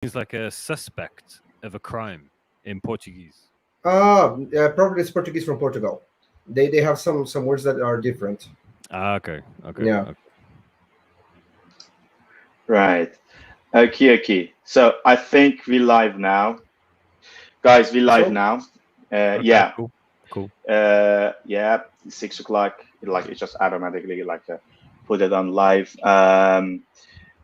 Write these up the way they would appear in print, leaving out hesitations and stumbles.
It's like a suspect of a crime in Portuguese. Probably it's Portuguese from Portugal. They have some words that are different. Ah, okay, okay, Yeah. okay. Right. Okay, okay. So I think we live now. Guys, we live So now. Okay, Yeah. cool, cool. Yeah, 6 o'clock. Like it just automatically put it on live.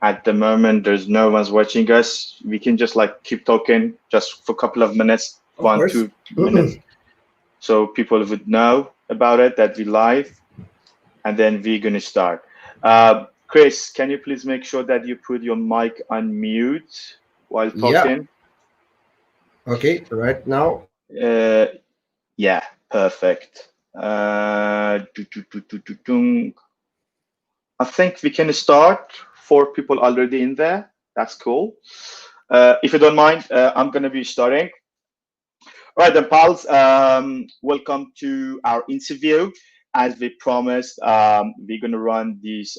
At the moment, there's no one's watching us. We can just keep talking just for a couple of minutes, of one, course. 2 minutes, so people would know about it that we live, and then we're gonna start. Chris, can you please make sure that you put your mic on mute while Yeah. talking? Okay. Right now. Uh, yeah, perfect. I think we can start. 4 people already in there. That's cool. If you don't mind, I'm gonna be starting. All right, then, pals. Welcome to our interview. As we promised, we're going to run this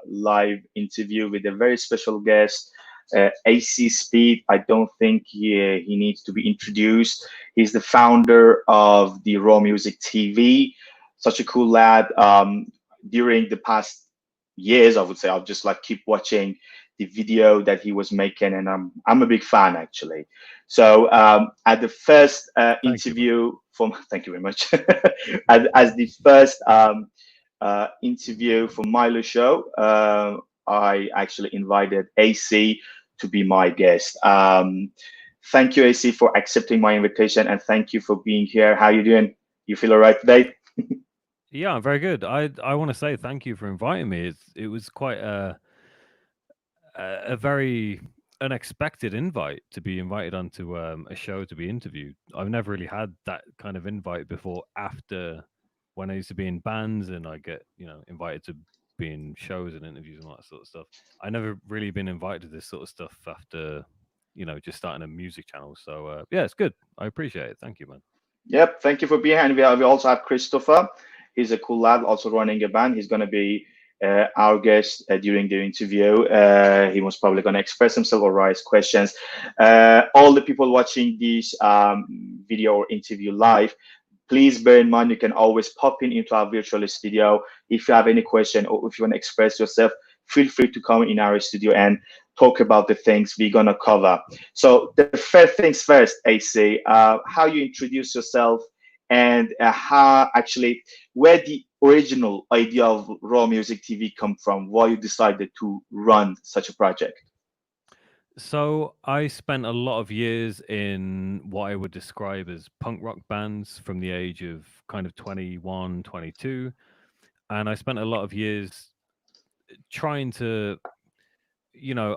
live interview with a very special guest, AC Speed. I don't think he needs to be introduced. He's the founder of the Raw Music TV. Such a cool lad. During the past years, I would say, I'll just keep watching the video that he was making, and I'm a big fan actually. So at the first Thank you, man. interview from, thank you very much. As the first interview for Milo Show, I actually invited AC to be my guest. Thank you, AC, for accepting my invitation, and thank you for being here. How you doing? You feel all right today? Yeah, I'm very good. I want to say thank you for inviting me. It was quite a very unexpected invite to be invited onto a show to be interviewed. I've never really had that kind of invite before. After when I used to be in bands and I get invited to be in shows and interviews and all that sort of stuff. I never really been invited to this sort of stuff after just starting a music channel. So yeah, it's good. I appreciate it. Thank you, man. Yep, thank you for being here. And we also have Christopher. He's a cool lad, also running a band. He's going to be our guest during the interview. He was probably going to express himself or raise questions. All the people watching this video or interview live, please bear in mind you can always pop in into our virtual studio. If you have any question or if you want to express yourself, feel free to come in our studio and talk about the things we're going to cover. So the first things first, AC, how you introduce yourself, and how actually where the original idea of Raw Music TV come from, why you decided to run such a project. So I spent a lot of years in what I would describe as punk rock bands from the age of kind of 21, 22. And I spent a lot of years trying to,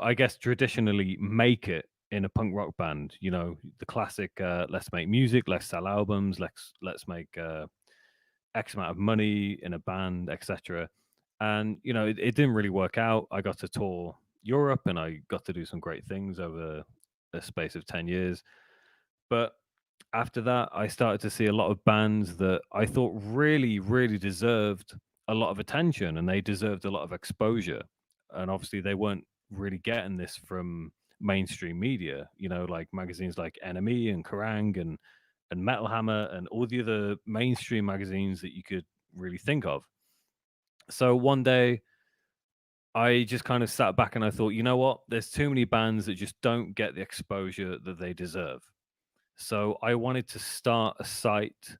I guess traditionally make it in a punk rock band. The classic let's make music, let's sell albums, let's make X amount of money in a band, etc. And it didn't really work out. I got to tour Europe and I got to do some great things over a space of 10 years. But after that, I started to see a lot of bands that I thought really, really deserved a lot of attention and they deserved a lot of exposure. And obviously, they weren't really getting this from mainstream media, like magazines like Enemy and Kerrang and Metal Hammer and all the other mainstream magazines that you could really think of. So one day, I just kind of sat back and I thought, you know what? There's too many bands that just don't get the exposure that they deserve. So I wanted to start a site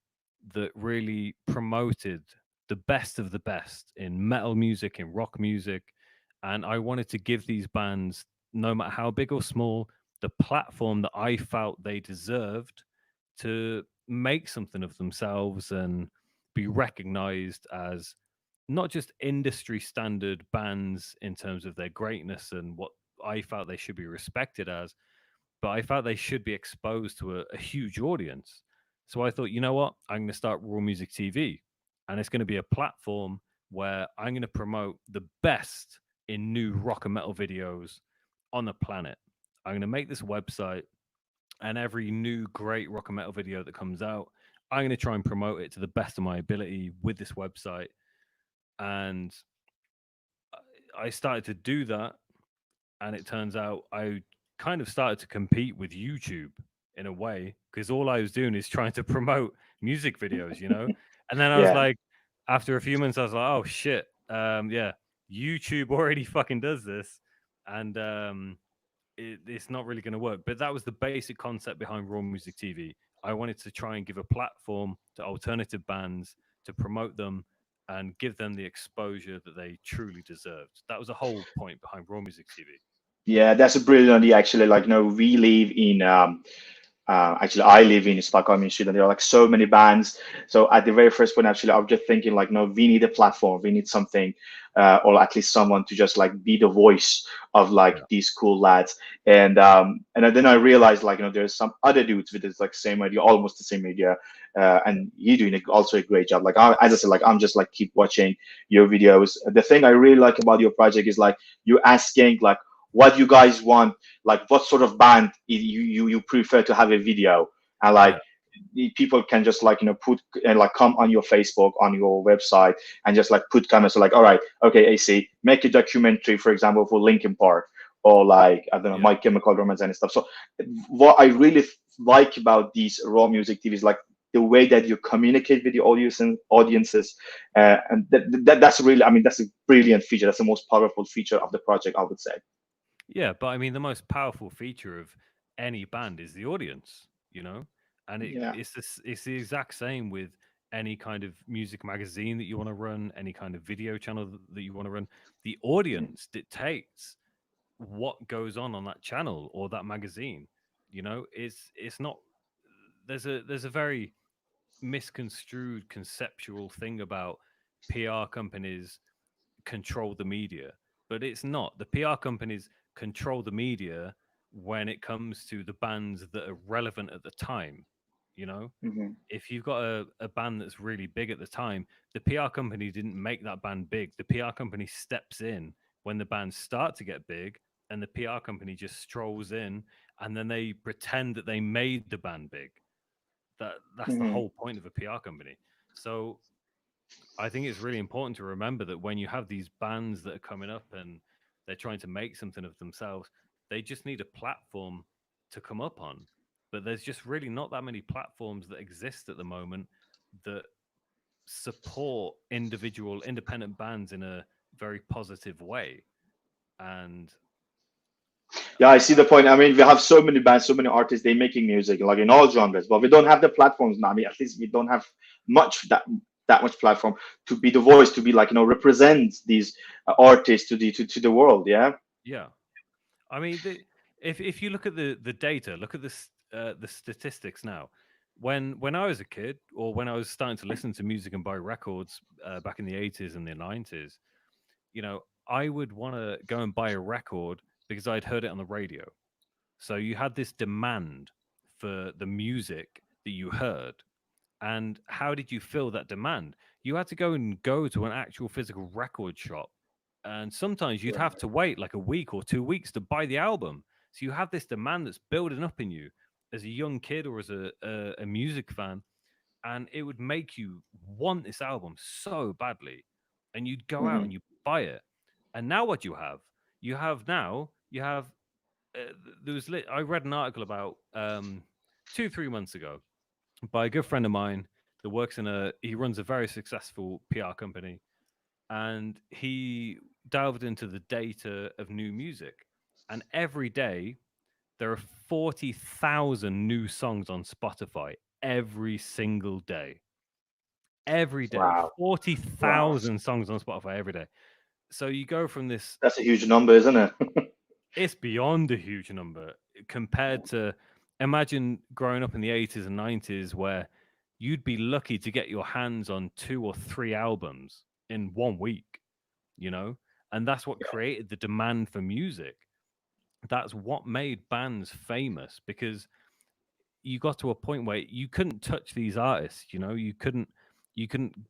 that really promoted the best of the best in metal music, in rock music. And I wanted to give these bands, no matter how big or small, the platform that I felt they deserved to make something of themselves and be recognized as not just industry standard bands in terms of their greatness and what I felt they should be respected as, but I felt they should be exposed to a huge audience. So I thought, you know what? I'm going to start Raw Music TV. And it's going to be a platform where I'm going to promote the best in new rock and metal videos on the planet. I'm going to make this website, and every new great rock and metal video that comes out, I'm going to try and promote it to the best of my ability with this website. And I started to do that, and it turns out I kind of started to compete with YouTube in a way, because all I was doing is trying to promote music videos, And then I was Yeah. like, after a few months, I was like, oh shit, yeah, YouTube already fucking does this, and it's not really going to work. But that was the basic concept behind Raw Music TV. I wanted to try and give a platform to alternative bands to promote them and give them the exposure that they truly deserved. That was the whole point behind Raw Music TV. Yeah, that's a brilliant idea. Actually, like, we live in actually, I live in Stockholm, in Sweden. There are like so many bands. So at the very first point, actually, I was just thinking like, no, we need a platform. We need something, or at least someone to just like be the voice of like Yeah. these cool lads. And then I realized like, there's some other dudes with this like same idea, almost the same idea, and you're doing also a great job. Like, as I said, like, I'm just like keep watching your videos. The thing I really like about your project is like you asking like what you guys want, like what sort of band you prefer to have a video, and like Yeah. people can just like put and like come on your Facebook, on your website, and just like put comments like, all right, okay, AC, make a documentary, for example, for Linkin Park, or like, I don't know, Yeah. My Chemical Romance and stuff. So what I really like about these Raw Music TV is like the way that you communicate with the audiences, and that's really, I mean, that's a brilliant feature. That's the most powerful feature of the project, I would say. Yeah, but I mean, the most powerful feature of any band is the audience, and Yeah. it's the exact same with any kind of music magazine that you want to run, any kind of video channel that you want to run. The audience dictates what goes on that channel or that magazine. It's not. There's a very misconstrued conceptual thing about PR companies control the media, but it's not. The PR companies control the media when it comes to the bands that are relevant at the time. You know, Hmm. if you've got a band that's really big at the time, the PR company didn't make that band big. The PR company steps in when the bands start to get big, and the PR company just strolls in, and then they pretend that they made the band big. That's the Hmm. whole point of a PR company. So I think it's really important to remember that when you have these bands that are coming up and they're trying to make something of themselves, they just need a platform to come up on. But there's just really not that many platforms that exist at the moment that support individual independent bands in a very positive way. And Yeah, I see the point. I mean, we have so many bands, so many artists, they making music like in all genres, but we don't have the platforms now. I mean, at least we don't have much that much platform to be the voice, to be like, represent these artists to the world. Yeah. yeah, I mean, if you look at the data, look at the statistics now. When I was a kid, or when I was starting to listen to music and buy records back in the 80s and the 90s, I would want to go and buy a record because I'd heard it on the radio. So you had this demand for the music that you heard. And how did you fill that demand? You had to go to an actual physical record shop. And sometimes you'd have to wait like a week or 2 weeks to buy the album. So you have this demand that's building up in you as a young kid or as a music fan. And it would make you want this album so badly. And you'd go out Hmm. and you buy it. And now what you have? You have there was I read an article about 2 3 months ago by a good friend of mine that works he runs a very successful PR company, and he delved into the data of new music, and every day there are 40,000 new songs on Spotify every single day. Every day, Wow. Wow. 40,000 songs on Spotify every day. So you go from this, That's a huge number, isn't it? it's beyond a huge number compared to, imagine growing up in the 80s and 90s where you'd be lucky to get your hands on 2 or 3 albums in 1 week, you know? And that's what created the demand for music. That's what made bands famous, because you got to a point where you couldn't touch these artists, you couldn't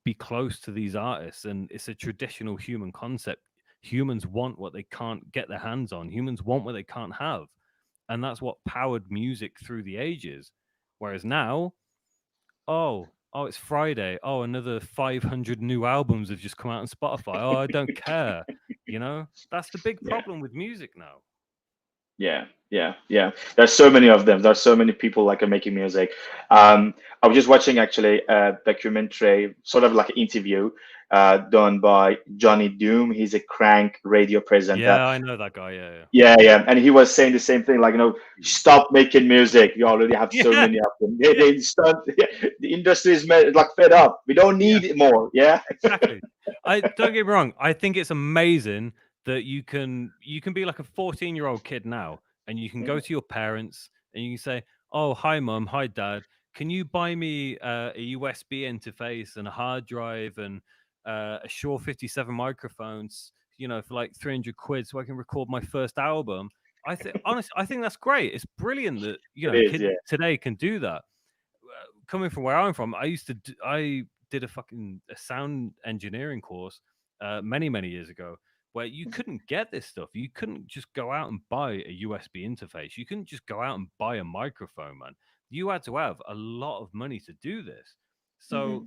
be close to these artists, and it's a traditional human concept. Humans want what they can't get their hands on. Humans want what they can't have, and that's what powered music through the ages. Whereas now, oh, it's Friday. Oh, another 500 new albums have just come out on Spotify. Oh, I don't care. That's the big Yeah. problem with music now. Yeah. There's so many of them. There's so many people like making music. I was just watching actually a documentary, sort of like an interview, done by Johnny Doom. He's a crank radio presenter. Yeah, I know that guy. Yeah. Yeah, and he was saying the same thing, like, stop making music. You already have so Yeah. many of them. They start, the industry is like fed up. We don't need it more. Yeah, Exactly. I don't get me wrong. I think it's amazing that you can be like a 14-year-old kid now, and you can go to your parents and you can say, "Oh, hi, mum. Hi, dad. Can you buy me a USB interface and a hard drive and a Shure 57 microphones, for like 300 quid, so I can record my first album?" I think honestly, I think that's great. It's brilliant that it is. kids Yeah. today can do that. Coming from where I'm from, I did a sound engineering course many years ago, where you couldn't get this stuff. You couldn't just go out and buy a USB interface. You couldn't just go out and buy a microphone, man. You had to have a lot of money to do this. So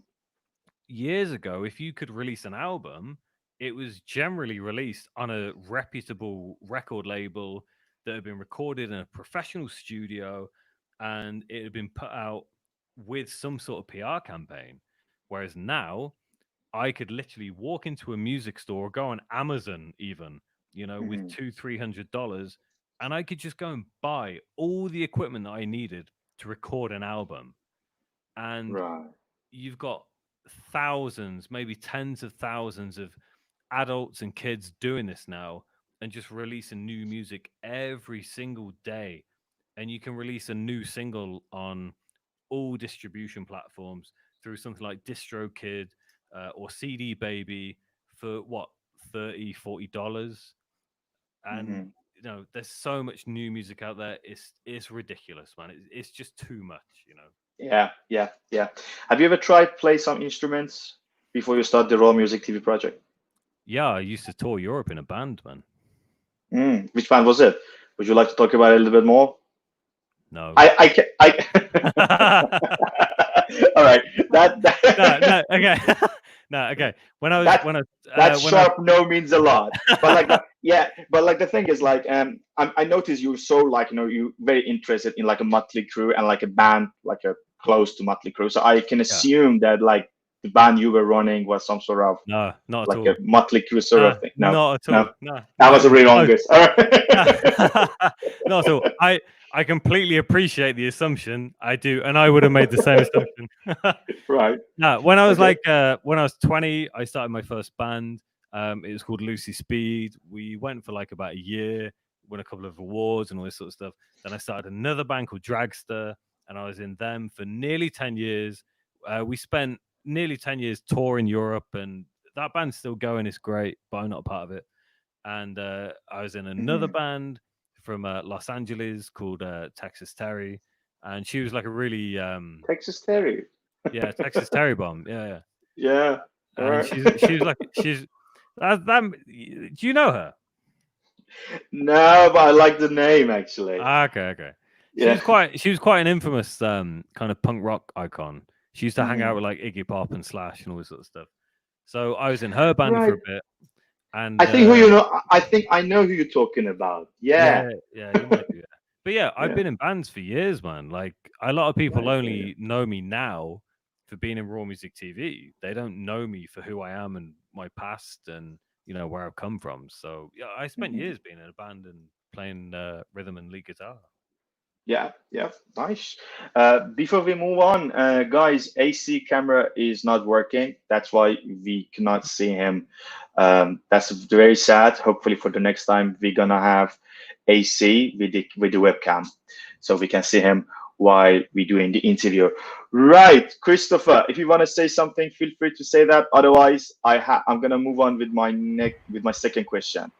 years ago, if you could release an album, it was generally released on a reputable record label that had been recorded in a professional studio, and it had been put out with some sort of PR campaign. Whereas now, I could literally walk into a music store, go on Amazon, even, with $200-300, and I could just go and buy all the equipment that I needed to record an album. And Right. you've got thousands, maybe tens of thousands of adults and kids doing this now, and just releasing new music every single day. And you can release a new single on all distribution platforms through something like DistroKid or CD Baby for what, $30-40. And there's so much new music out there. It's ridiculous, man. It's just too much. Yeah. Have you ever tried to play some instruments before you start the Raw Music TV project? Yeah, I used to tour Europe in a band, man. Which band was it? Would you like to talk about it a little bit more? No. I can. All right. No, okay. No, okay. That sharp no means a lot. But like the thing is, like, I noticed you're so, like, you're very interested in like a Motley Crue and like a band like a close to Motley Crue. So I can assume that like the band you were running was some sort of no, not like at all. a Motley Crue sort of thing. No, not at all. No, that was a really wrong guess. All right. Not at all. I completely appreciate the assumption. I do, and I would have made the same assumption. Right. No, when I was when I was 20, I started my first band. It was called Lucy Speed. We went for like about a year, won a couple of awards and all this sort of stuff. Then I started another band called Dragster, and I was in them for nearly 10 years. We spent nearly 10 years touring Europe, and that band's still going. It's great, but I'm not a part of it. And I was in another band from Los Angeles called Texas Terry, and she was like a really Texas Terry. Yeah, Texas Terry Bomb. Yeah. Yeah. And right. she's like that. Do you know her? No, but I like the name actually. Okay. Yeah. She was quite an infamous kind of punk rock icon. She used to hang out with like Iggy Pop and Slash and all this sort of stuff. So I was in her band for a bit. And I think I think I know who you're talking about. Yeah, you might do that. But yeah, I've been in bands for years, man. Like a lot of people only know me now for being in Raw Music TV. They don't know me for who I am and my past and where I've come from. So yeah, I spent years being in a band and playing rhythm and lead guitar. Yeah, nice. Before we move on, guys, AC camera is not working. That's why we cannot see him. That's very sad. Hopefully, for the next time, we're gonna have AC with the webcam, so we can see him while we're doing the interview. Right, Christopher, if you want to say something, feel free to say that. Otherwise, I'm gonna move on with my second question.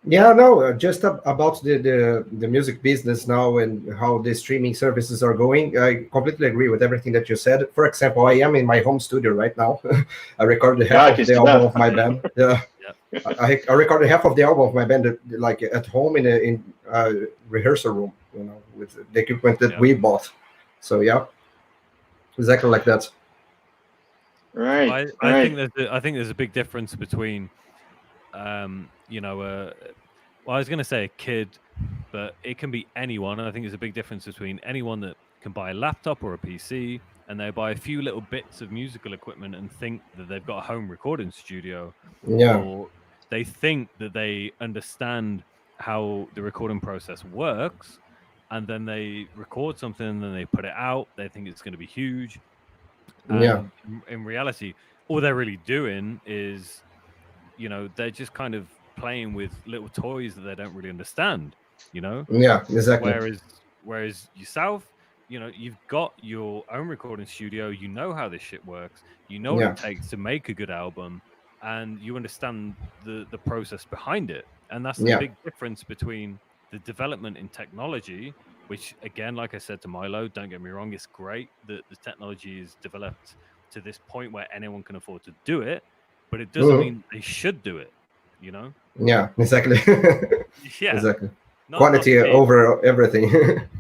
Yeah, no, just about the music business now and how the streaming services are going. I completely agree with everything that you said. For example, I am in my home studio right now. I recorded half of the album of my band. I recorded half of the album of my band like at home in a rehearsal room, with the equipment that we bought. So yeah, exactly like that. Right. I think there's a big difference between Well, I was going to say a kid, but it can be anyone. And I think there's a big difference between anyone that can buy a laptop or a PC and they buy a few little bits of musical equipment and think that they've got a home recording studio, Yeah, or they think that they understand how the recording process works, and then they record something and then they put it out. They think it's going to be huge. yeah, And in reality, all they're really doing is, they're just kind of playing with little toys that they don't really understand, you know? yeah, exactly. Whereas yourself, you've got your own recording studio, you know how this shit works, you know what it Yeah, takes to make a good album, and you understand the process behind it. And that's the yeah, big difference between the development in technology, which again, like I said to Milo, don't get me wrong, it's great that the technology is developed to this point where anyone can afford to do it, but it doesn't mhm, mean they should do it, you know? yeah, exactly. Yeah. Exactly. Not to Quantity be over everything.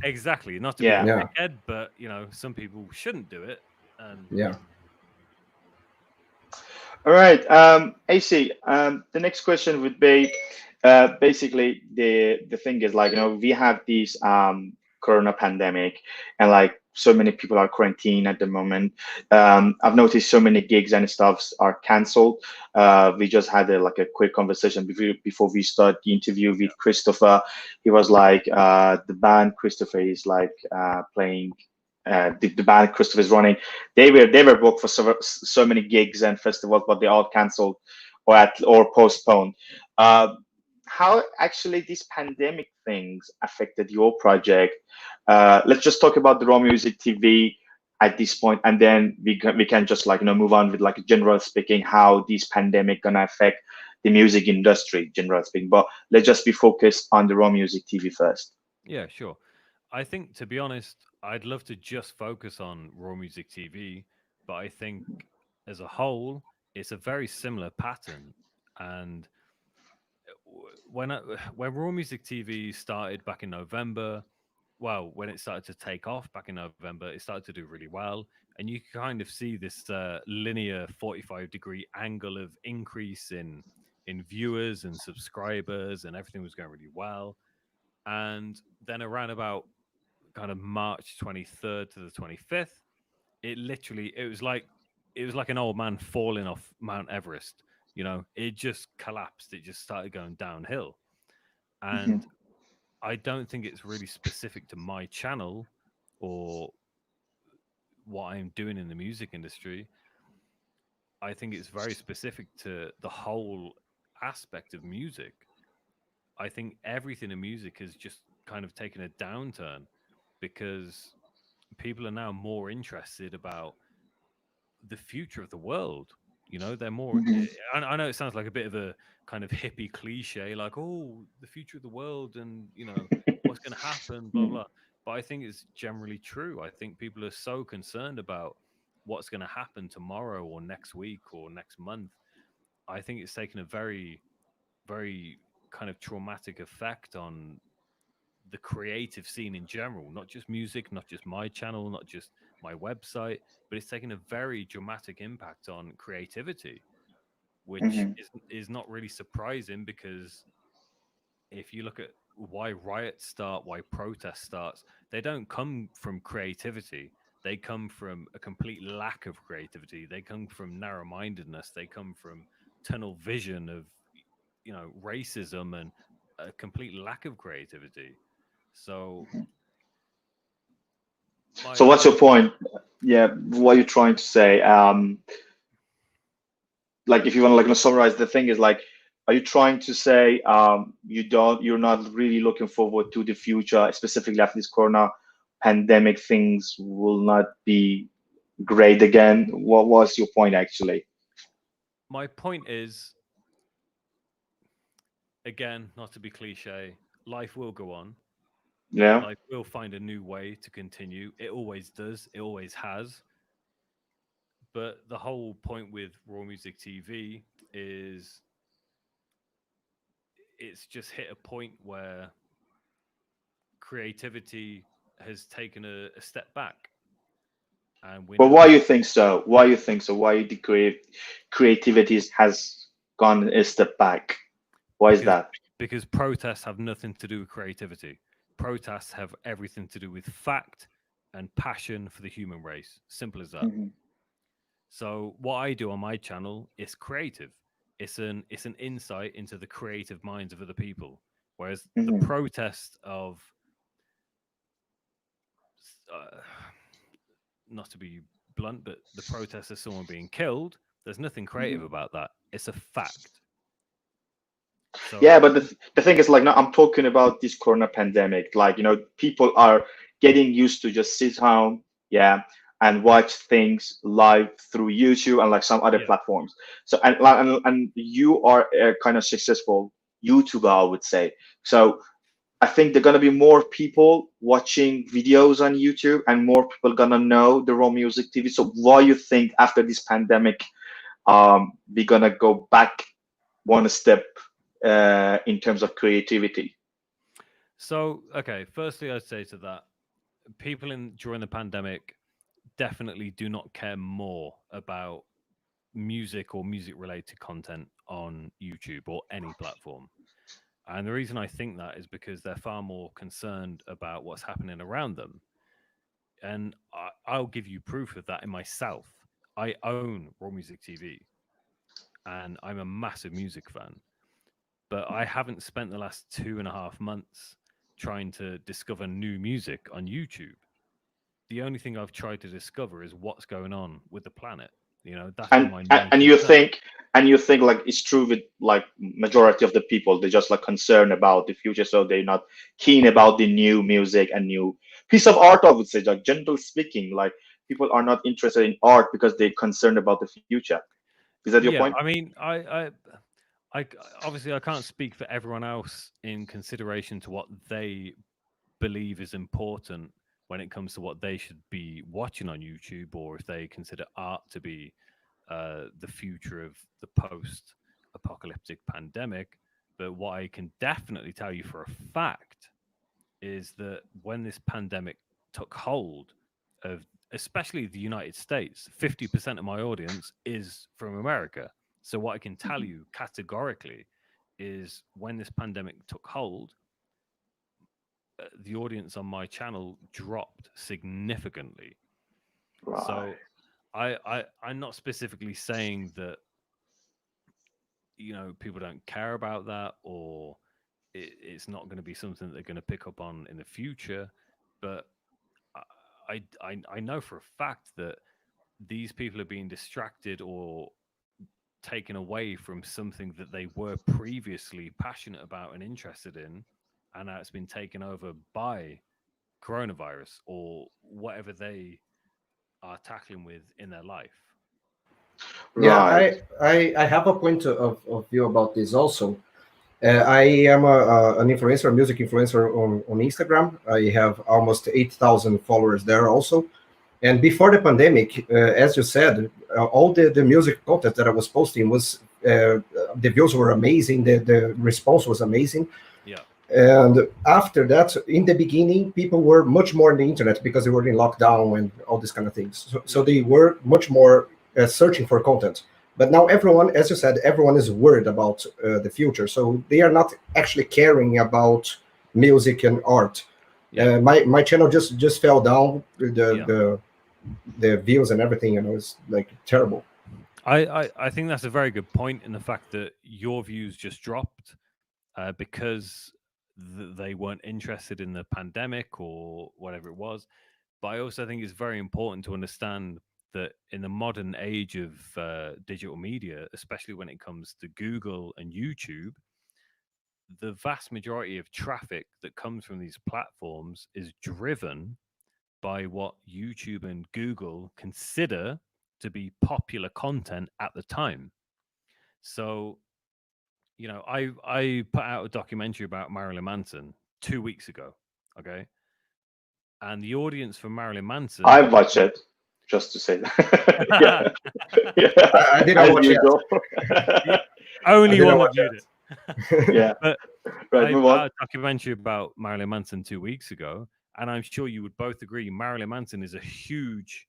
exactly, not to be a Yeah. Yeah, dickhead, but some people shouldn't do it. And yeah, All right, AC. The next question would be, basically the thing is like we have this Corona pandemic, and like so many people are quarantined at the moment. I've noticed so many gigs and stuffs are cancelled. We just had a quick conversation before we start the interview with Christopher. He was like, the band Christopher is like playing. The band Christopher is running, they were booked for so many gigs and festivals, but they all cancelled or postponed. Uh, how actually these pandemic things affected your project? Let's just talk about the Raw Music TV at this point, and then we can just like move on with like general speaking how this pandemic gonna affect the music industry, general speaking. But let's just be focused on the Raw Music TV first. yeah, sure. I think, to be honest, I'd love to just focus on Raw Music TV, but I think as a whole, it's a very similar pattern. And when Raw Music TV started back in November, well, when it started to take off back in November, it started to do really well, and you kind of see this linear 45-degree angle of increase in viewers and subscribers, and everything was going really well. And then around about kind of March 23rd to the 25th, it was like an old man falling off Mount Everest. It just collapsed. It just started going downhill. And Mhm. I don't think it's really specific to my channel or what I'm doing in the music industry. I think it's very specific to the whole aspect of music. I think everything in music has just kind of taken a downturn because people are now more interested about the future of the world. They're more. Mhm. I know it sounds like a bit of a kind of hippie cliche, like, oh, the future of the world, and what's going to happen, blah Mhm. blah. But I think it's generally true. I think people are so concerned about what's going to happen tomorrow or next week or next month. I think it's taken a very, very kind of traumatic effect on the creative scene in general, not just music, not just my channel, not just my website, but it's taken a very dramatic impact on creativity, which Mhm. is not really surprising because if you look at why riots start, why protest starts, they don't come from creativity. They come from a complete lack of creativity. They come from narrow-mindedness. They come from tunnel vision of, racism and a complete lack of creativity. So So my what's my your point? Yeah, what are you trying to say? Like if you want to summarize, the thing is like, are you trying to say you're not really looking forward to the future, specifically after this Corona pandemic, things will not be great again? What was your point actually? my point is, again, not to be cliche, life will go on. Yeah. Life will find a new way to continue. It always does. It always has. But the whole point with Raw Music TV is it's just hit a point where creativity has taken a step back, and we're But now why back. you think so? Why you think so? Why the creativity has gone a step back? Why is because that? because protests have nothing to do with creativity. Protests have everything to do with fact and passion for the human race. Simple as that. Mhm. So what I do on my channel is creative. It's an insight into the creative minds of other people. Whereas the Mhm. protest of uh, not to be blunt, but the protest of someone being killed, there's nothing creative Mhm. about that. It's a fact. Yeah, So but the thing is, like, now I'm talking about this corona pandemic. Like, people are getting used to just sit home, yeah, and watch things live through YouTube and like some other yeah. platforms. So, and you are a kind of successful YouTuber, I would say. So I think there are gonna be more people watching videos on YouTube, and more people gonna know the Raw Music TV. So, why you think after this pandemic, we're gonna go back one step in terms of creativity? So okay, firstly I'd say to that, people in during the pandemic definitely do not care more about music or music related content on YouTube or any platform. And the reason I think that is because they're far more concerned about what's happening around them. And I'll give you proof of that in myself. I own Raw Music TV and I'm a massive music fan, but I haven't spent the last 2.5 months trying to discover new music on YouTube. The only thing I've tried to discover is what's going on with the planet. That's been And my and main and you concern. think and you think like it's true with like majority of the people, they're just like concerned about the future, so they're not keen about the new music and new piece of art. I would say, like general speaking, like people are not interested in art because they're concerned about the future. Is that your Yeah, point? I mean, I obviously I can't speak for everyone else in consideration to what they believe is important when it comes to what they should be watching on YouTube, or if they consider art to be the future of the post-apocalyptic pandemic. But what I can definitely tell you for a fact is that when this pandemic took hold of especially the United States, 50% of my audience is from America. So what I can tell Mhm. you categorically is when this pandemic took hold, the audience on my channel dropped significantly. Right. So I'm not specifically saying that people don't care about that, or it's not going to be something that they're going to pick up on in the future. But I know for a fact that these people are being distracted or taken away from something that they were previously passionate about and interested in, and now it's been taken over by coronavirus or whatever they are tackling with in their life. Yeah, Right. I have a point of view about this also. I am an influencer, a music influencer on Instagram. I have almost 8,000 followers there also. And before the pandemic, as you said, all the music content that I was posting was the views were amazing, the response was amazing. Yeah. And after that, in the beginning, people were much more on the internet because they were in lockdown and all these kind of things. So Yeah. they were much more searching for content. But now everyone, as you said, everyone is worried about the future. So they are not actually caring about music and art. Yeah. My channel just fell down. Yeah. The views and everything, and it was like terrible. I think that's a very good point in the fact that your views just dropped because they weren't interested in the pandemic or whatever it was. But I also think it's very important to understand that in the modern age of digital media, especially when it comes to Google and YouTube, the vast majority of traffic that comes from these platforms is driven by what YouTube and Google consider to be popular content at the time. So, I put out a documentary about Marilyn Manson 2 weeks ago. Okay. And the audience for Marilyn I Manson, watch it, just to say that. Yeah. Yeah. I didn't As watch yet. usual. yeah, I only didn't one watch that viewed it. yet. Yeah. But Right. I Move put on. out a documentary about Marilyn Manson 2 weeks ago, and I'm sure you would both agree Marilyn Manson is a huge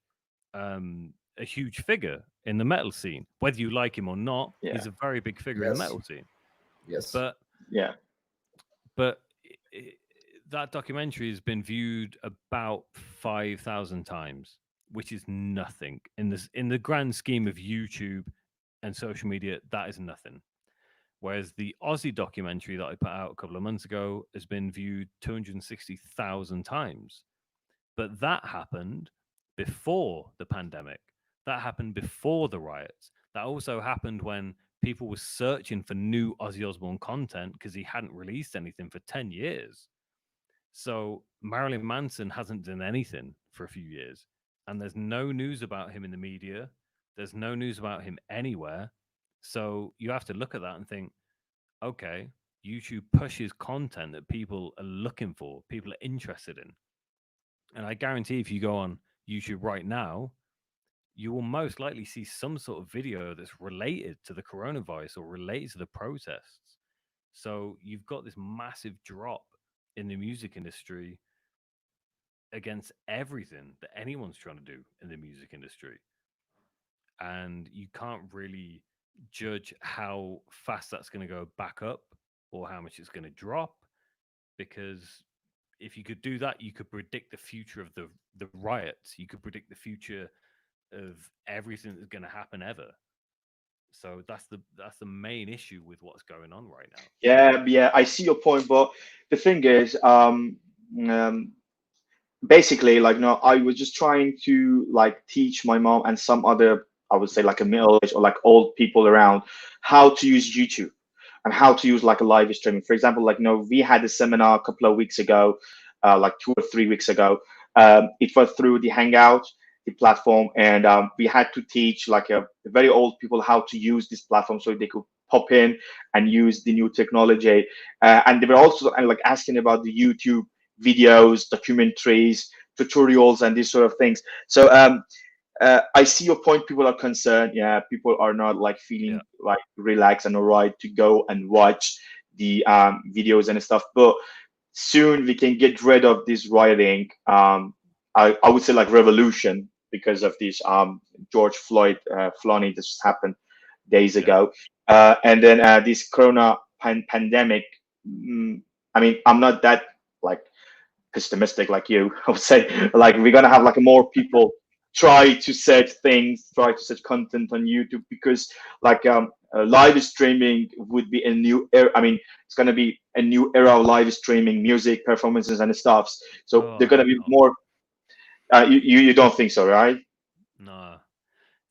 figure in the metal scene. Whether you like him or not, Yeah. he's a very big figure in the Yes, metal scene. yes. But Yeah. But that documentary has been viewed about 5,000 times, which is nothing in the grand scheme of YouTube and social media. That is nothing. Whereas the Aussie documentary that I put out a couple of months ago has been viewed 260,000 times. But that happened before the pandemic. That happened before the riots. That also happened when people were searching for new Ozzy Osbourne content because he hadn't released anything for 10 years. So Marilyn Manson hasn't done anything for a few years. And there's no news about him in the media. There's no news about him anywhere. So you have to look at that and think, okay, YouTube pushes content that people are looking for, people are interested in. And I guarantee if you go on YouTube right now, you will most likely see some sort of video that's related to the coronavirus or related to the protests. So you've got this massive drop in the music industry against everything that anyone's trying to do in the music industry. And you can't really judge how fast that's going to go back up or how much it's going to drop, because if you could do that, you could predict the future of the riots. You could predict the future of everything that's going to happen ever. So that's the main issue with what's going on right now. Yeah, I see your point, but the thing is, um, basically, like, no, I was just trying to like teach my mom and some other, I would say, like a middle age or like old people around how to use YouTube and how to use like a live streaming. For example, like, we had a seminar a couple of weeks ago, like 2 or 3 weeks ago. It was through the Hangout, the platform, and we had to teach like a very old people how to use this platform so they could pop in and use the new technology. And they were also like asking about the YouTube videos, documentaries, tutorials, and these sort of things. So I see your point. People are concerned. Yeah, people are not like feeling like relaxed and alright to go and watch the videos and stuff. But soon we can get rid of this rioting. I would say like revolution because of this George Floyd felony that just happened days ago, and then this Corona pandemic. I mean, I'm not that like pessimistic like you. I would say like we're gonna have like more people try to set things, try to set content on YouTube because like live streaming would be a new era. I mean, it's gonna be a new era of live streaming music performances and stuffs. So they're gonna be more. You don't think so, right? No,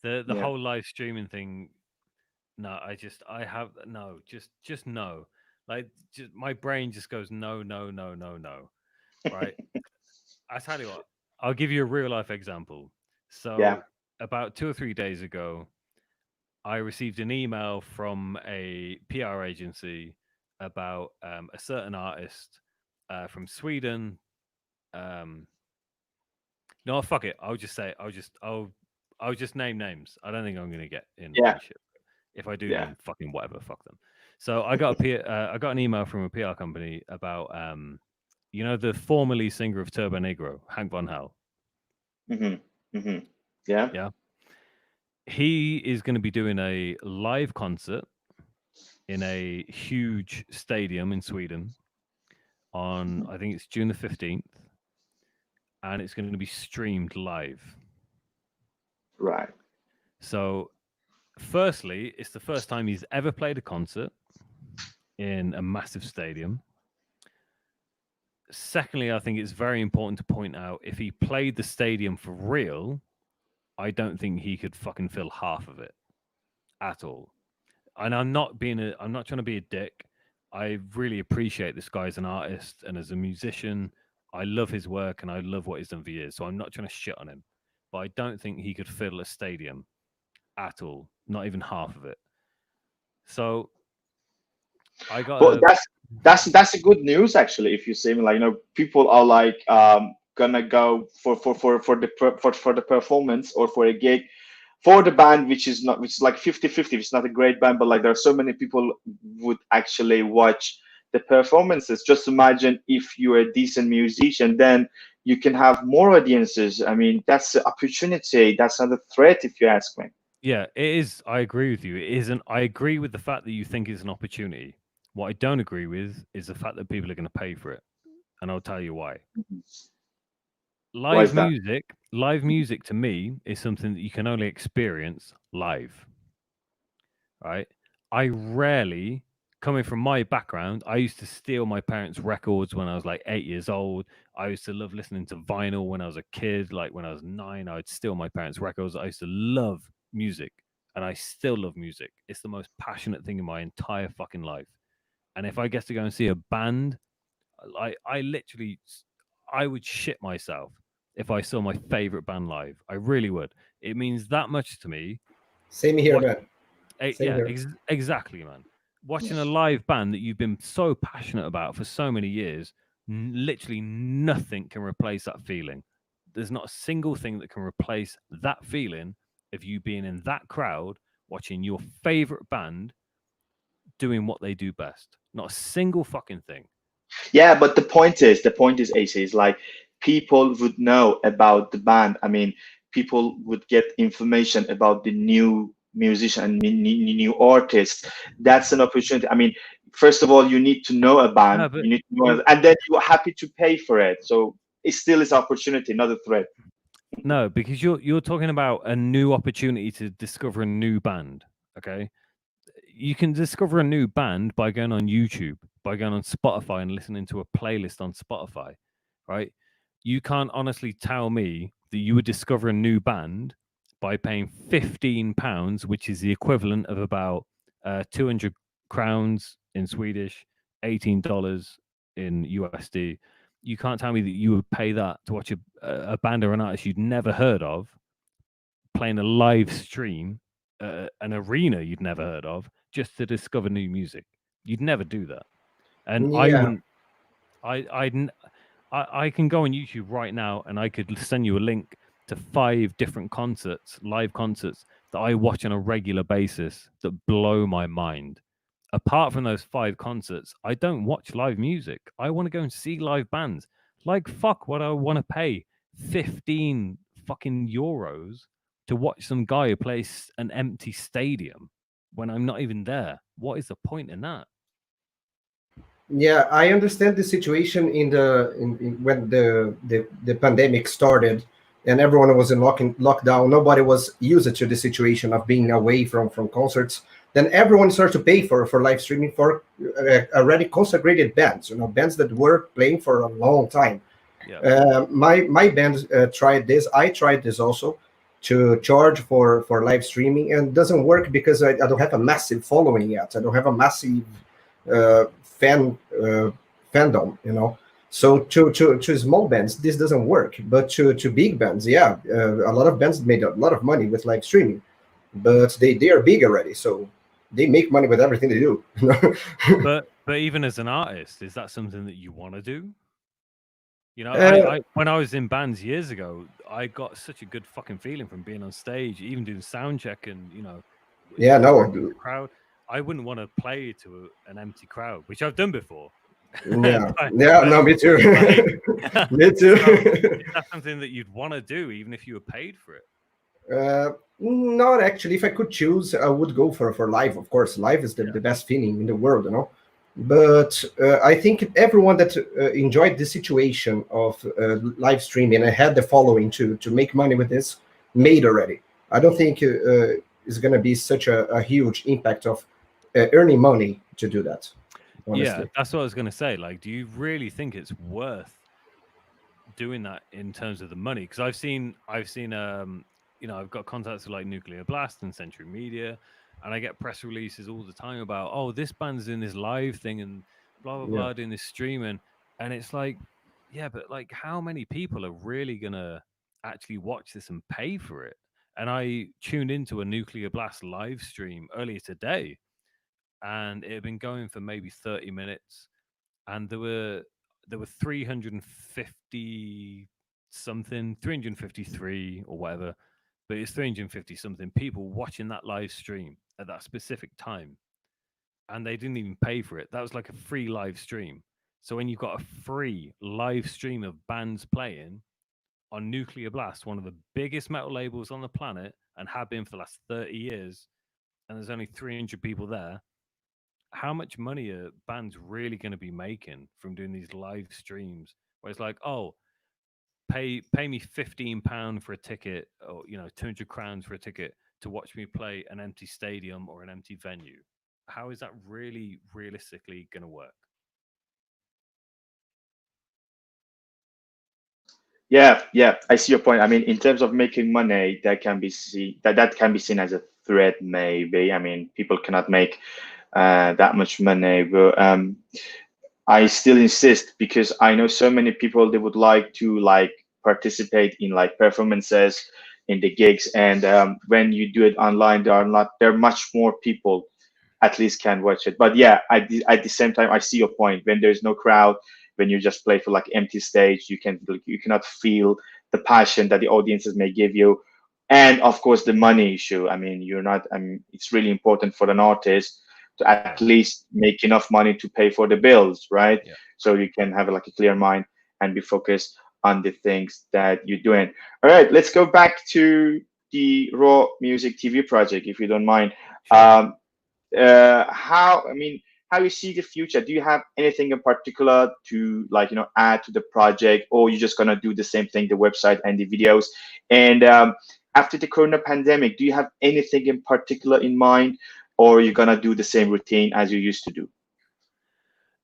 the Yeah. whole live streaming thing. No, I have no, just no. Like, just my brain just goes no, no, no, no, no. Right. I tell you what, I'll give you a real life example. Yeah. So about 2 or 3 days ago, I received an email from a PR agency about a certain artist from Sweden. Um, no, fuck it. I'll just say I'll just name names. I don't think I'm gonna get in Yeah. any shit. If I do, Yeah. then fucking whatever. Fuck them. So I got I got an email from a PR company about the formerly singer of Turbo Negro, Hank Von Hell. Yeah. Yeah. He is going to be doing a live concert in a huge stadium in Sweden on, I think it's June the 15th, and it's going to be streamed live. Right. So, firstly, it's the first time he's ever played a concert in a massive stadium. Secondly, I think it's very important to point out if he played the stadium for real, I don't think he could fucking fill half of it at all. And I'm not trying to be a dick. I really appreciate this guy as an artist and as a musician. I love his work and I love what he's done for years. So I'm not trying to shit on him. But I don't think he could fill a stadium at all, not even half of it. So I got. But that's a good news actually. If you see, like, people are like gonna go for the performance or for a gig for the band, which is like 50-50. It's not a great band, but like there are so many people would actually watch the performances. Just imagine if you're a decent musician, then you can have more audiences. I mean, that's an opportunity. That's not a threat, if you ask me. Yeah, it is. I agree with you. It isn't. I agree with the fact that you think it's an opportunity. What I don't agree with is the fact that people are going to pay for it, and I'll tell you why. Why is that? Live music to me is something that you can only experience live, right? I rarely, coming from my background, I used to steal my parents' records when I was like 8 years old. I used to love listening to vinyl when I was a kid. Like when I was 9, I would steal my parents' records. I used to love music, and I still love music. It's the most passionate thing in my entire fucking life. And if I get to go and see a band, I literally, I would shit myself if I saw my favorite band live. I really would. It means that much to me. Same here, What? man. Same Yeah, here. exactly, man. Watching a live band that you've been so passionate about for so many years, literally nothing can replace that feeling. There's not a single thing that can replace that feeling of you being in that crowd watching your favorite band doing what they do best. Not a single fucking thing. Yeah, but the point is, AC, is like people would know about the band. I mean, people would get information about the new musician and new artist. That's an opportunity. I mean, first of all, you need to know a band. No, but You need to know, you and then you're happy to pay for it. So it still is opportunity, not a threat. no, because you're talking about a new opportunity to discover a new band. Okay, you can discover a new band by going on YouTube, by going on Spotify and listening to a playlist on Spotify, right? You can't honestly tell me that you would discover a new band by paying £15, which is the equivalent of about 200 crowns in Swedish, $18 in USD. You can't tell me that you would pay that to watch a band or an artist you'd never heard of playing a live stream, an arena you'd never heard of, just to discover new music. You'd never do that, and I Yeah. wouldn't. I can go on YouTube right now, and I could send you a link to 5 different concerts, live concerts that I watch on a regular basis that blow my mind. Apart from those 5 concerts, I don't watch live music. I want to go and see live bands. Like fuck, what I want to pay 15 fucking euros to watch some guy who plays an empty stadium when I'm not even there. What is the point in that? Yeah, I understand the situation in when the pandemic started and everyone was in lockdown. Nobody was used to the situation of being away from concerts. Then everyone started to pay for live streaming for already consecrated bands, bands that were playing for a long time. Yeah. My band tried this. I tried this also to charge for live streaming, and it doesn't work because I don't have a massive following yet. I don't have a massive fandom, So to small bands, this doesn't work. But to big bands, yeah, a lot of bands made a lot of money with live streaming, but they are big already, so they make money with everything they do. But even as an artist, is that something that you want to do? Uh, I when I was in bands years ago, I got such a good fucking feeling from being on stage, even doing sound check and yeah, working with no, the crowd. I wouldn't want to play to an empty crowd, which I've done before. yeah, but, yeah, but no, me too. like, Me too. so is that something that you'd want to do, even if you were paid for it? Not actually. If I could choose, I would go for live. Of course, live is the best feeling in the world. But I think everyone that enjoyed the situation of live streaming and had the following to make money with this made already. I don't think it's going to be such a huge impact of earning money to do that. Yeah, Honestly, that's what I was going to say. Like, do you really think it's worth doing that in terms of the money? Because I've got contacts with like Nuclear Blast and Century Media, and I get press releases all the time about, oh, this band's doing this live thing and blah blah yeah. blah, doing this streaming, and it's like, yeah, but like, how many people are really gonna actually watch this and pay for it? And I tuned into a Nuclear Blast live stream earlier today, and it had been going for maybe 30 minutes, and there were 350 something, 353 or whatever, but it's 350 something people watching that live stream at that specific time, and they didn't even pay for it. That was like a free live stream. So when you've got a free live stream of bands playing on Nuclear Blast, one of the biggest metal labels on the planet, and have been for the last 30 years, and there's only 300 people there, how much money are bands really going to be making from doing these live streams? Where it's like, oh, pay me £15 for a ticket, or £200 for a ticket to watch me play an empty stadium or an empty venue. How is that really realistically going to work? Yeah, I see your point. I mean, in terms of making money, that can be seen as a threat, maybe. I mean, people cannot make that much money, but I still insist because I know so many people, they would like to like participate in like performances in the gigs, and when you do it online, there are much more people at least can watch it. But yeah, at the same time, I see your point. When there's no crowd, when you just play for like empty stage, you cannot feel the passion that the audiences may give you, and of course the money issue. I mean, you're not. I mean, it's really important for an artist to at least make enough money to pay for the bills, right? Yeah. So you can have like a clear mind and be focused on the things that you're doing. All right, let's go back to the Raw Music TV project, if you don't mind. Sure. How, I mean, how you see the future? Do you have anything in particular to like, add to the project, or you're just gonna do the same thing, the website and the videos? And after the Corona pandemic, do you have anything in particular in mind, or you're gonna do the same routine as you used to do?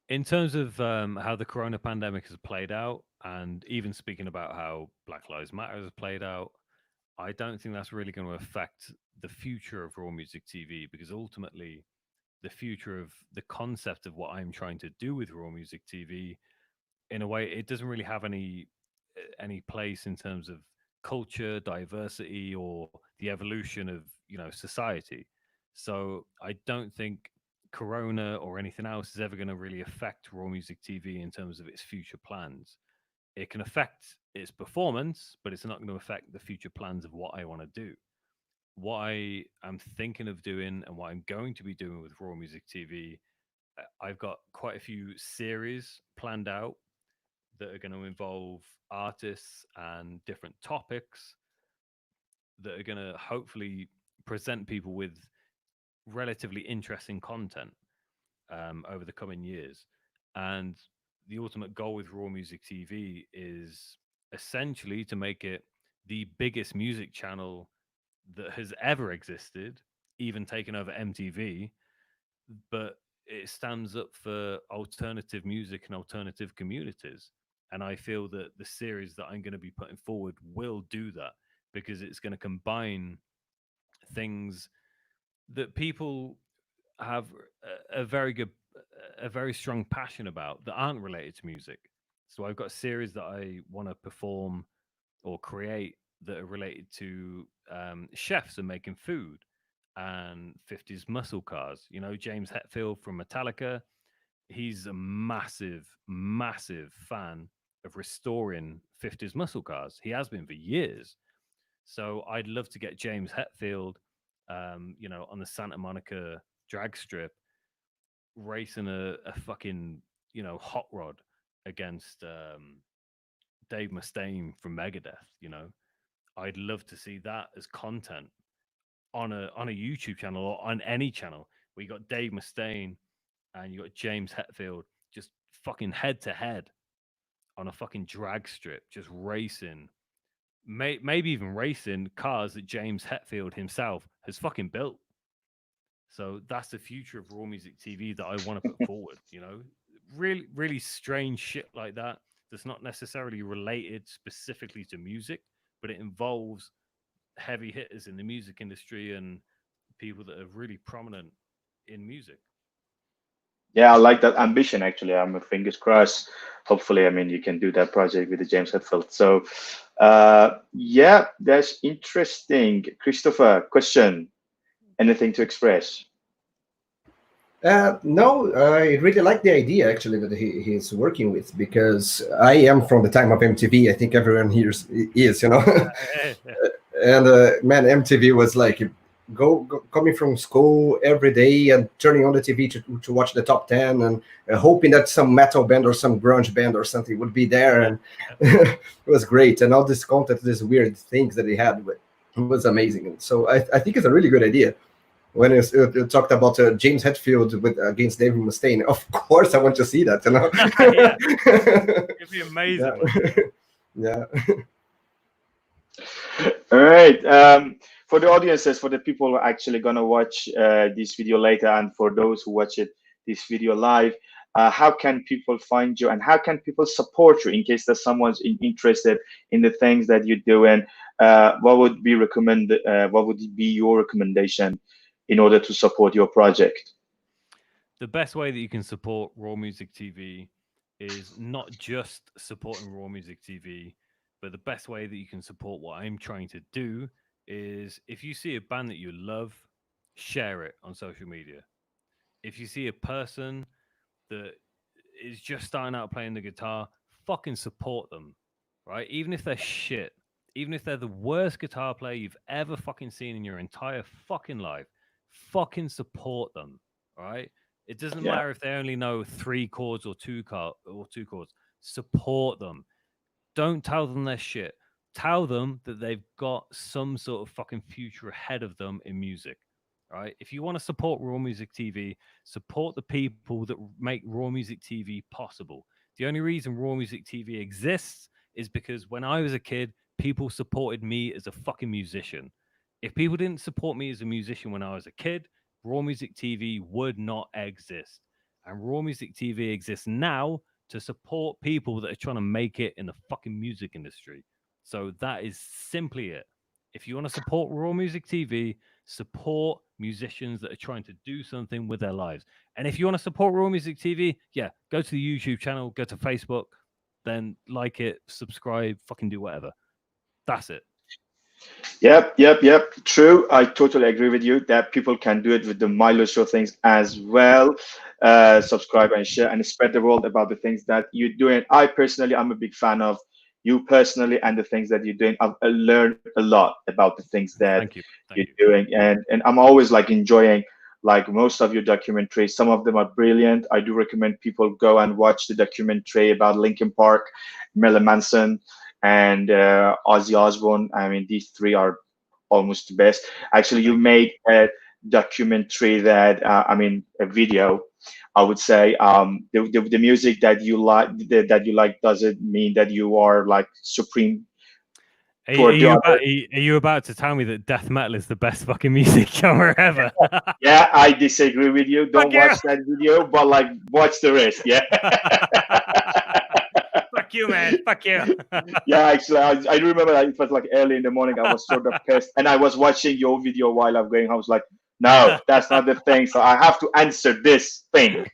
In terms of how the Corona pandemic has played out, and even speaking about how Black Lives Matter has played out, I don't think that's really going to affect the future of Raw Music TV, because ultimately the future of the concept of what I'm trying to do with Raw Music TV, in a way, it doesn't really have any place in terms of culture, diversity, or the evolution of society. So I don't think Corona or anything else is ever going to really affect Raw Music TV in terms of its future plans. It can affect its performance, but it's not going to affect the future plans of what I want to do. What I am thinking of doing and what I'm going to be doing with Raw Music TV, I've got quite a few series planned out that are going to involve artists and different topics that are going to hopefully present people with relatively interesting content over the coming years. And the ultimate goal with Raw Music TV is essentially to make it the biggest music channel that has ever existed, even taken over MTV. But it stands up for alternative music and alternative communities. And I feel that the series that I'm going to be putting forward will do that, because it's going to combine things that people have a very good, a very strong passion about that aren't related to music. So I've got a series that I want to perform or create that are related to chefs and making food and 50s muscle cars. James Hetfield from Metallica, he's a massive, massive fan of restoring 50s muscle cars. He has been for years. So I'd love to get James Hetfield, on the Santa Monica drag strip, racing a fucking, hot rod against Dave Mustaine from Megadeth. I'd love to see that as content on a YouTube channel or on any channel where you got Dave Mustaine and you got James Hetfield just fucking head to head on a fucking drag strip, just racing, maybe even racing cars that James Hetfield himself has fucking built. So that's the future of Raw Music TV that I want to put forward. Really, really strange shit like that. That's not necessarily related specifically to music, but it involves heavy hitters in the music industry and people that are really prominent in music. Yeah, I like that ambition. Actually, I'm fingers crossed. Hopefully, I mean, you can do that project with the James Hetfield. So, yeah, that's interesting. Christopher, question. Anything to express? No, I really like the idea actually that he's working with, because I am from the time of MTV. I think everyone here is. And man, MTV was like coming from school every day and turning on the TV to watch the top 10 and hoping that some metal band or some grunge band or something would be there. And it was great. And all this content, these weird things that he had, it was amazing. And so I think it's a really good idea. when you talked about James Hetfield against David Mustaine. Of course, I want to see that. You know, it'd be amazing. Yeah. All right. For the audiences, for the people who are actually gonna watch this video later, and for those who watch this video live, how can people find you, and how can people support you in case there's someone's interested in the things that you're doing? What would be what would be your recommendation in order to support your project? The best way that you can support Raw Music TV is not just supporting Raw Music TV, but the best way that you can support what I'm trying to do is if you see a band that you love, share it on social media. If you see a person that is just starting out playing the guitar, fucking support them, right? Even if they're shit, even if they're the worst guitar player you've ever fucking seen in your entire fucking life, fucking support them, right? It doesn't matter if they only know 3 chords or 2 chords. Support them. Don't tell them they're shit. Tell them that they've got some sort of fucking future ahead of them in music. Right? If you want to support Raw Music TV, support the people that make Raw Music TV possible. The only reason Raw Music TV exists is because when I was a kid, people supported me as a fucking musician. If people didn't support me as a musician when I was a kid, Raw Music TV would not exist. And Raw Music TV exists now to support people that are trying to make it in the fucking music industry. So that is simply it. If you want to support Raw Music TV, support musicians that are trying to do something with their lives. And if you want to support Raw Music TV, yeah, go to the YouTube channel, go to Facebook, then like it, subscribe, fucking do whatever. That's it. Yep. True. I totally agree with you that people can do it with the Milo Show things as well. Subscribe and share and spread the word about the things that you're doing. I personally, I'm a big fan of you personally and the things that you're doing. I've learned a lot about the things that Thank you're doing, and I'm always like enjoying like most of your documentaries. Some of them are brilliant. I do recommend people go and watch the documentary about Linkin Park, Marilyn Manson, and Ozzy Osbourne. I mean, these 3 are almost the best. Actually, you made a documentary that a video. I would say the music that you like doesn't mean that you are like supreme. Are you about to tell me that death metal is the best fucking music genre ever? Yeah, I disagree with you. Don't watch that video, but like watch the rest. Yeah. Fuck you, man. Fuck you. Yeah, actually, I remember that it was like early in the morning. I was sort of pissed, and I was watching your video while I'm going. I was like, no, that's not the thing. So I have to answer this thing.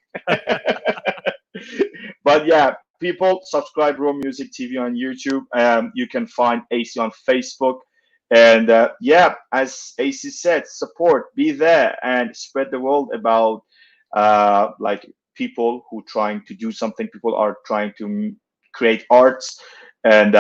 But yeah, people subscribe Raw Music TV on YouTube. You can find AC on Facebook. And yeah, as AC said, support, be there, and spread the word about like people who trying to do something. People are trying to create arts, and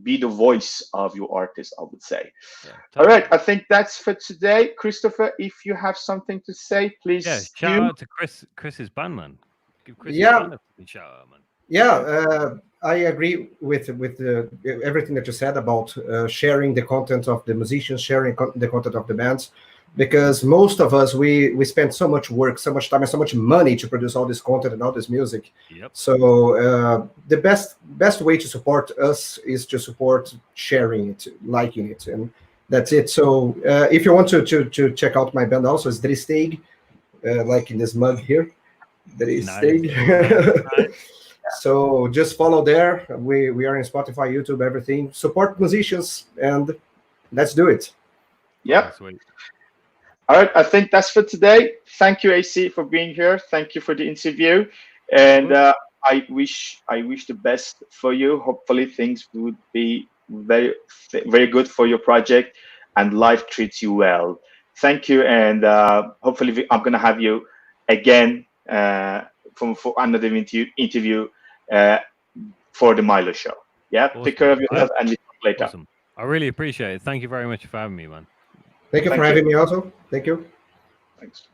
be the voice of your artist, I would say. Yeah, totally. All right, I think that's for today. Christopher, if you have something to say, please. Yeah, shout out to Chris's band, man. Give Chris's band a shout out, man. Yeah, I agree with everything that you said about sharing the content of the musicians, sharing the content of the bands, because most of us we spend so much work, so much time, and so much money to produce all this content and all this music. Yep. So the best way to support us is to support sharing it, liking it, and that's it. So if you want to check out my band, also is Dristeg, like in this mug here, Dristeg. Nice. So just follow there. We are in Spotify, YouTube, everything. Support musicians, and let's do it. Yep. All right, I think that's for today. Thank you, AC, for being here. Thank you for the interview, and I wish the best for you. Hopefully, things would be very good for your project, and life treats you well. Thank you, and hopefully, I'm gonna have you again for another interview for the Milo Show. Yeah, awesome. Take care of yourself, and we'll talk later. Awesome. I really appreciate it. Thank you very much for having me, man. Thank you for having me also. Thank you. Thanks.